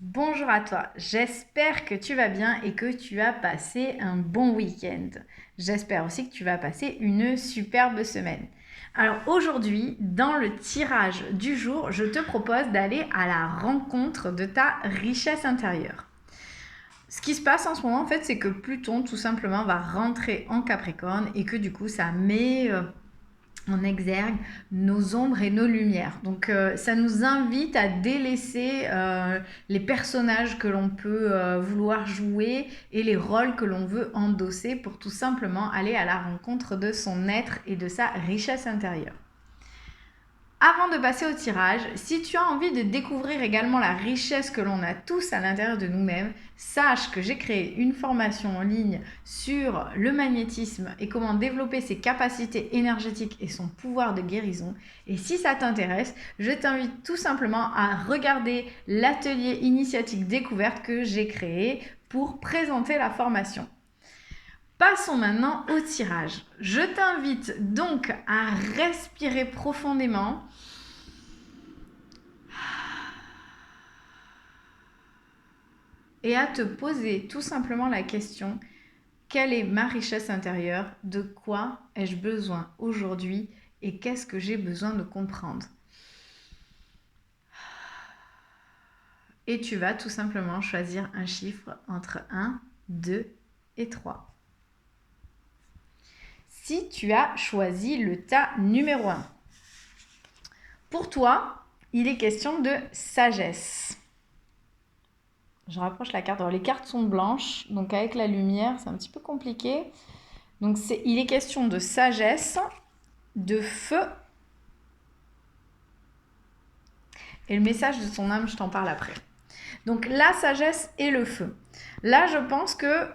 Bonjour à toi, j'espère que tu vas bien et que tu as passé un bon week-end. J'espère aussi que tu vas passer une superbe semaine. Alors aujourd'hui, dans le tirage du jour, je te propose d'aller à la rencontre de ta richesse intérieure. Ce qui se passe en ce moment, en fait, c'est que Pluton, tout simplement, va rentrer en Capricorne et que du coup, ça met en exergue nos ombres et nos lumières. Donc ça nous invite à délaisser les personnages que l'on peut vouloir jouer et les rôles que l'on veut endosser pour tout simplement aller à la rencontre de son être et de sa richesse intérieure. Avant de passer au tirage, si tu as envie de découvrir également la richesse que l'on a tous à l'intérieur de nous-mêmes, sache que j'ai créé une formation en ligne sur le magnétisme et comment développer ses capacités énergétiques et son pouvoir de guérison. Et si ça t'intéresse, je t'invite tout simplement à regarder l'atelier initiatique découverte que j'ai créé pour présenter la formation. Passons maintenant au tirage. Je t'invite donc à respirer profondément et à te poser tout simplement la question: quelle est ma richesse intérieure? De quoi ai-je besoin aujourd'hui? Et qu'est-ce que j'ai besoin de comprendre? Et tu vas tout simplement choisir un chiffre entre 1, 2 et 3. Si tu as choisi le tas numéro 1, pour toi, il est question de sagesse. Je rapproche la carte. Alors, les cartes sont blanches, donc avec la lumière, c'est un petit peu compliqué. Donc, il est question de sagesse, de feu. Et le message de ton âme, je t'en parle après. Donc, la sagesse et le feu. Là, je pense que,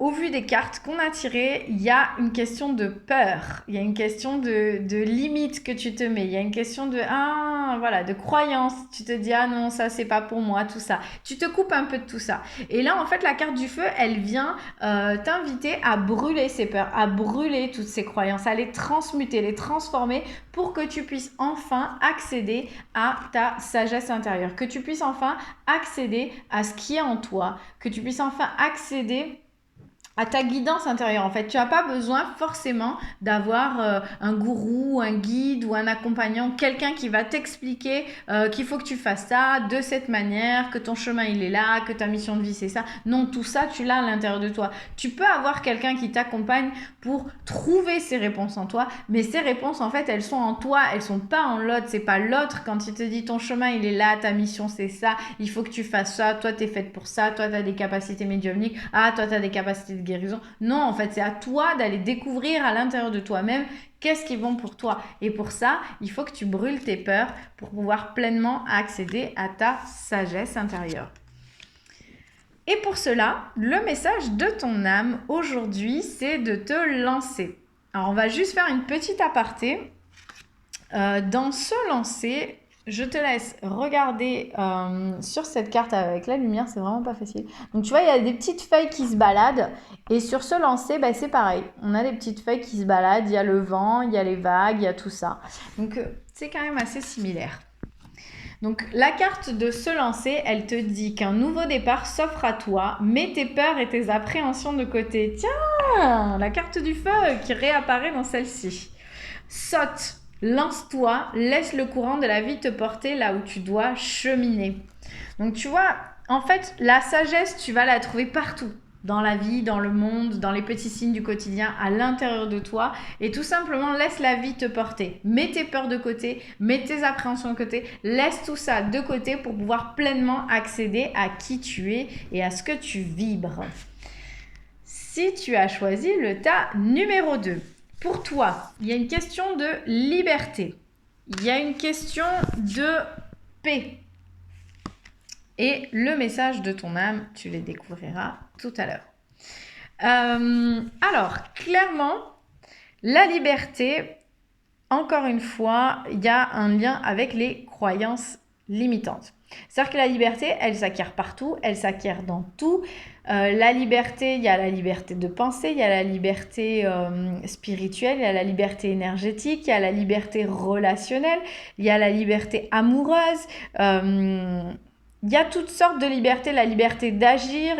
au vu des cartes qu'on a tirées, il y a une question de peur, il y a une question de limite que tu te mets, il y a une question de croyance. Tu te dis, ah non, ça c'est pas pour moi, tout ça. Tu te coupes un peu de tout ça. Et là, en fait, la carte du feu, elle vient t'inviter à brûler ces peurs, à brûler toutes ces croyances, à les transmuter, les transformer pour que tu puisses enfin accéder à ta sagesse intérieure, que tu puisses enfin accéder à ce qui est en toi, que tu puisses enfin accéder à ta guidance intérieure. En fait, tu n'as pas besoin forcément d'avoir un gourou, un guide ou un accompagnant, quelqu'un qui va t'expliquer qu'il faut que tu fasses ça de cette manière, que ton chemin il est là, que ta mission de vie c'est ça. Non, tout ça tu l'as à l'intérieur de toi. Tu peux avoir quelqu'un qui t'accompagne pour trouver ces réponses en toi, mais ces réponses en fait elles sont en toi, elles sont pas en l'autre. C'est pas l'autre quand il te dit ton chemin il est là, ta mission c'est ça, il faut que tu fasses ça, toi t'es faite pour ça, toi t'as des capacités médiumniques, toi t'as des capacités de guérison. Non, en fait, c'est à toi d'aller découvrir à l'intérieur de toi-même qu'est-ce qui est bon pour toi. Et pour ça, il faut que tu brûles tes peurs pour pouvoir pleinement accéder à ta sagesse intérieure. Et pour cela, le message de ton âme aujourd'hui, c'est de te lancer. Alors, on va juste faire une petite aparté. Dans ce lancer, je te laisse regarder sur cette carte avec la lumière, c'est vraiment pas facile. Donc tu vois, il y a des petites feuilles qui se baladent. Et sur ce lancer, c'est pareil. On a des petites feuilles qui se baladent, il y a le vent, il y a les vagues, il y a tout ça. Donc c'est quand même assez similaire. Donc la carte de ce lancer, elle te dit qu'un nouveau départ s'offre à toi. Mets tes peurs et tes appréhensions de côté. Tiens, la carte du feu qui réapparaît dans celle-ci. Saute. Lance-toi, laisse le courant de la vie te porter là où tu dois cheminer. Donc tu vois, en fait, la sagesse, tu vas la trouver partout. Dans la vie, dans le monde, dans les petits signes du quotidien, à l'intérieur de toi. Et tout simplement, laisse la vie te porter. Mets tes peurs de côté, mets tes appréhensions de côté. Laisse tout ça de côté pour pouvoir pleinement accéder à qui tu es et à ce que tu vibres. Si tu as choisi le tas numéro 2, pour toi, il y a une question de liberté. Il y a une question de paix. Et le message de ton âme, tu les découvriras tout à l'heure. Alors, clairement, la liberté, encore une fois, il y a un lien avec les croyances limitantes. C'est-à-dire que la liberté, elle s'acquiert partout, elle s'acquiert dans tout. La liberté, il y a la liberté de penser, il y a la liberté spirituelle, il y a la liberté énergétique, il y a la liberté relationnelle, il y a la liberté amoureuse. il y a toutes sortes de libertés, la liberté d'agir,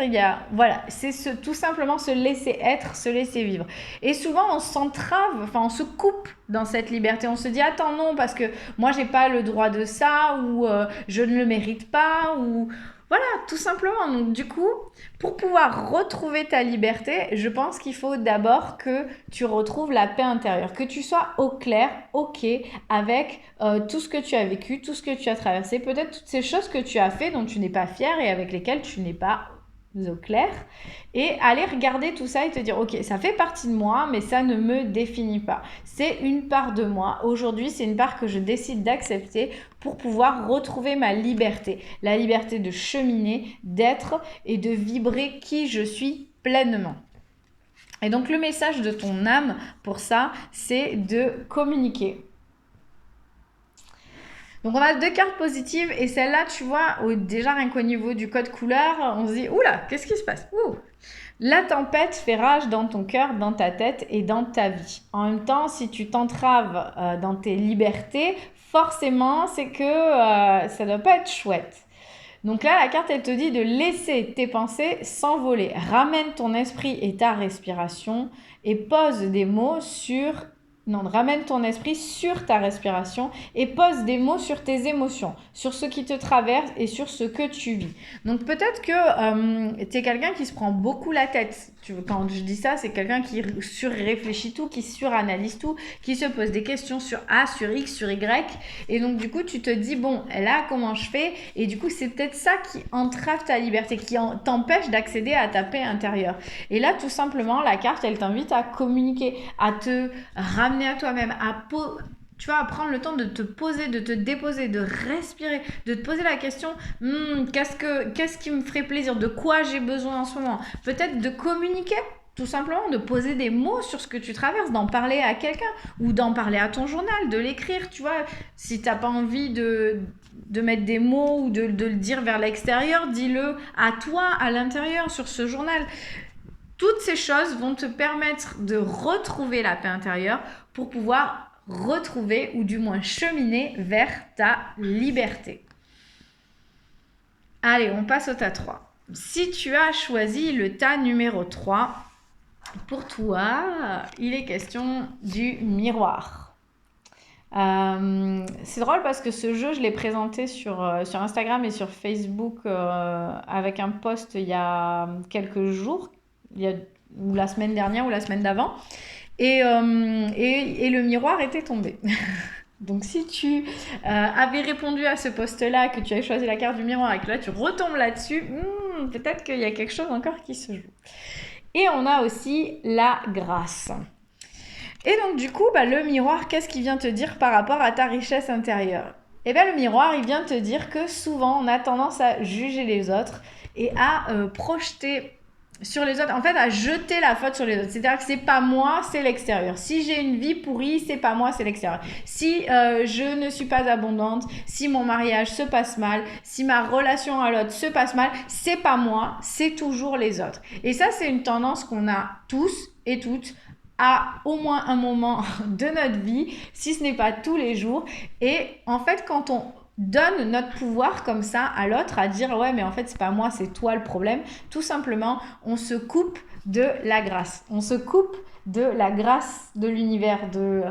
voilà, c'est tout simplement se laisser être, se laisser vivre. Et souvent, on s'entrave, enfin, on se coupe dans cette liberté. On se dit, attends, non, parce que moi, j'ai pas le droit de ça, ou je ne le mérite pas, ou voilà, tout simplement. Donc, du coup, pour pouvoir retrouver ta liberté, je pense qu'il faut d'abord que tu retrouves la paix intérieure, que tu sois au clair, ok, avec tout ce que tu as vécu, tout ce que tu as traversé, peut-être toutes ces choses que tu as fait dont tu n'es pas fier et avec lesquelles tu n'es pas au clair, et aller regarder tout ça et te dire ok, ça fait partie de moi mais ça ne me définit pas, c'est une part de moi, aujourd'hui c'est une part que je décide d'accepter pour pouvoir retrouver ma liberté, la liberté de cheminer, d'être et de vibrer qui je suis pleinement. Et donc le message de ton âme pour ça, c'est de communiquer. Donc on a 2 cartes positives et celle-là, tu vois, déjà rien qu'au niveau du code couleur, on se dit « Oula, qu'est-ce qui se passe ?» La tempête fait rage dans ton cœur, dans ta tête et dans ta vie. En même temps, si tu t'entraves dans tes libertés, forcément, c'est que ça ne doit pas être chouette. Donc là, la carte, elle te dit de laisser tes pensées s'envoler. Ramène ton esprit et ta respiration et pose des mots sur... Non, ramène ton esprit sur ta respiration et pose des mots sur tes émotions, sur ce qui te traverse et sur ce que tu vis. Donc peut-être que tu es quelqu'un qui se prend beaucoup la tête. Quand je dis ça, c'est quelqu'un qui surréfléchit tout, qui suranalyse tout, qui se pose des questions sur A, sur X, sur Y. Et donc du coup, tu te dis, bon, là, comment je fais? Et du coup, c'est peut-être ça qui entrave ta liberté, qui t'empêche d'accéder à ta paix intérieure. Et là, tout simplement, la carte, elle t'invite à communiquer, à te ramener à toi-même, tu vas prendre le temps de te poser, de te déposer, de respirer, de te poser la question qu'est-ce qui me ferait plaisir, de quoi j'ai besoin en ce moment, peut-être de communiquer, tout simplement de poser des mots sur ce que tu traverses, d'en parler à quelqu'un ou d'en parler à ton journal, de l'écrire, tu vois, si t'as pas envie de mettre des mots ou de le dire vers l'extérieur, dis-le à toi, à l'intérieur, sur ce journal. Toutes ces choses vont te permettre de retrouver la paix intérieure pour pouvoir retrouver ou du moins cheminer vers ta liberté. Allez, on passe au tas 3. Si tu as choisi le tas numéro 3, pour toi, il est question du miroir. C'est drôle parce que ce jeu, je l'ai présenté sur Instagram et sur Facebook avec un post il y a quelques jours, ou la semaine dernière ou la semaine d'avant. Et le miroir était tombé. Donc si tu avais répondu à ce post-là, que tu avais choisi la carte du miroir et que là tu retombes là-dessus, peut-être qu'il y a quelque chose encore qui se joue. Et on a aussi la grâce. Et donc du coup, le miroir, qu'est-ce qu'il vient te dire par rapport à ta richesse intérieure? Eh bien le miroir, il vient te dire que souvent on a tendance à juger les autres et à projeter sur les autres, en fait, à jeter la faute sur les autres. C'est-à-dire que c'est pas moi, c'est l'extérieur. Si j'ai une vie pourrie, c'est pas moi, c'est l'extérieur. Si je ne suis pas abondante, si mon mariage se passe mal, si ma relation à l'autre se passe mal, c'est pas moi, c'est toujours les autres. Et ça, c'est une tendance qu'on a tous et toutes à au moins un moment de notre vie, si ce n'est pas tous les jours. Et en fait, quand on donne notre pouvoir comme ça à l'autre, à dire ouais mais en fait c'est pas moi, c'est toi le problème, tout simplement on se coupe de la grâce, on se coupe de la grâce de l'univers, de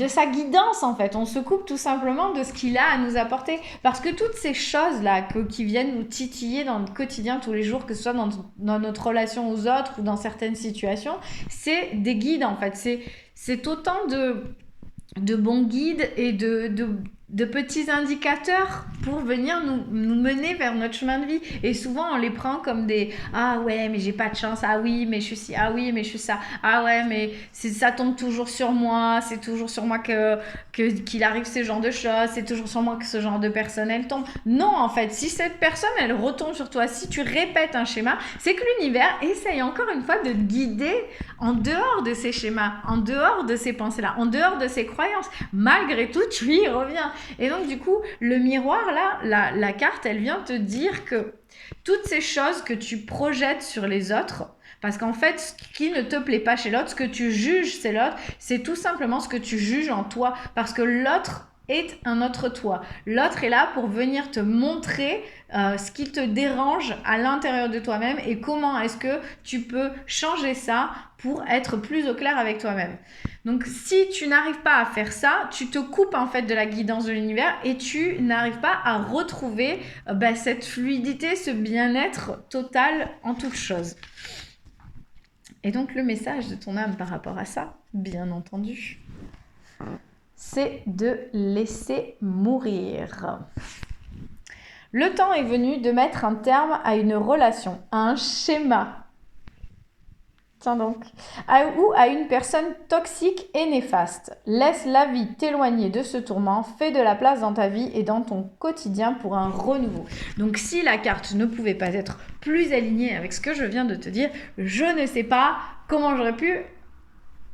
sa guidance en fait, on se coupe tout simplement de ce qu'il a à nous apporter, parce que toutes ces choses là qui viennent nous titiller dans le quotidien tous les jours, que ce soit dans notre relation aux autres ou dans certaines situations, c'est des guides en fait, c'est autant de bons guides et de petits indicateurs pour venir nous mener vers notre chemin de vie. Et souvent, on les prend comme des « Ah ouais, mais j'ai pas de chance. Ah oui, mais je suis ci. Ah oui, mais je suis ça. Ah ouais, mais ça tombe toujours sur moi. C'est toujours sur moi qu'il arrive ce genre de choses. C'est toujours sur moi que ce genre de personne, elle tombe. » Non, en fait, si cette personne, elle retombe sur toi, si tu répètes un schéma, c'est que l'univers essaye encore une fois de te guider en dehors de ces schémas, en dehors de ces pensées-là, en dehors de ces croyances. Malgré tout, tu y reviens. Et donc, du coup, le miroir, là, la carte, elle vient te dire que toutes ces choses que tu projettes sur les autres, parce qu'en fait, ce qui ne te plaît pas chez l'autre, ce que tu juges chez l'autre, c'est tout simplement ce que tu juges en toi. Parce que l'autre est un autre toi. L'autre est là pour venir te montrer ce qui te dérange à l'intérieur de toi-même et comment est-ce que tu peux changer ça pour être plus au clair avec toi-même. Donc si tu n'arrives pas à faire ça, tu te coupes en fait de la guidance de l'univers et tu n'arrives pas à retrouver cette fluidité, ce bien-être total en toute chose. Et donc le message de ton âme par rapport à ça, bien entendu, c'est de laisser mourir. Le temps est venu de mettre un terme à une relation, à un schéma. Tiens donc. Ou à une personne toxique et néfaste. Laisse la vie t'éloigner de ce tourment, fais de la place dans ta vie et dans ton quotidien pour un renouveau. Donc si la carte ne pouvait pas être plus alignée avec ce que je viens de te dire, je ne sais pas comment j'aurais pu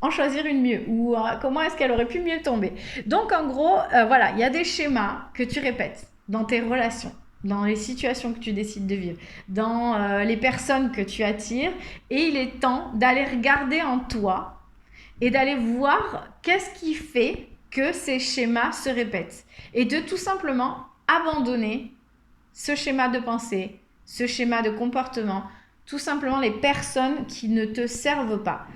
en choisir une mieux ou comment est-ce qu'elle aurait pu mieux tomber. Donc en gros, voilà, il y a des schémas que tu répètes dans tes relations, dans les situations que tu décides de vivre, dans les personnes que tu attires, et il est temps d'aller regarder en toi et d'aller voir qu'est-ce qui fait que ces schémas se répètent et de tout simplement abandonner ce schéma de pensée, ce schéma de comportement, tout simplement les personnes qui ne te servent pas.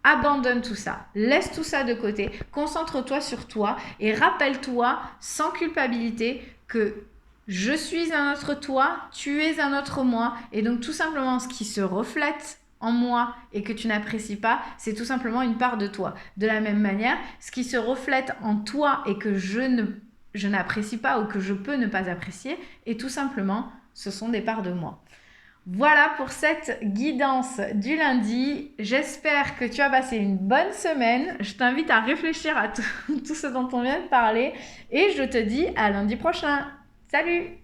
Abandonne tout ça, laisse tout ça de côté, concentre-toi sur toi et rappelle-toi sans culpabilité que je suis un autre toi, tu es un autre moi, et donc tout simplement ce qui se reflète en moi et que tu n'apprécies pas, c'est tout simplement une part de toi. De la même manière, ce qui se reflète en toi et que je n'apprécie pas ou que je peux ne pas apprécier, et tout simplement, ce sont des parts de moi. Voilà pour cette guidance du lundi. J'espère que tu as passé une bonne semaine. Je t'invite à réfléchir à tout ce dont on vient de parler et je te dis à lundi prochain. Salut!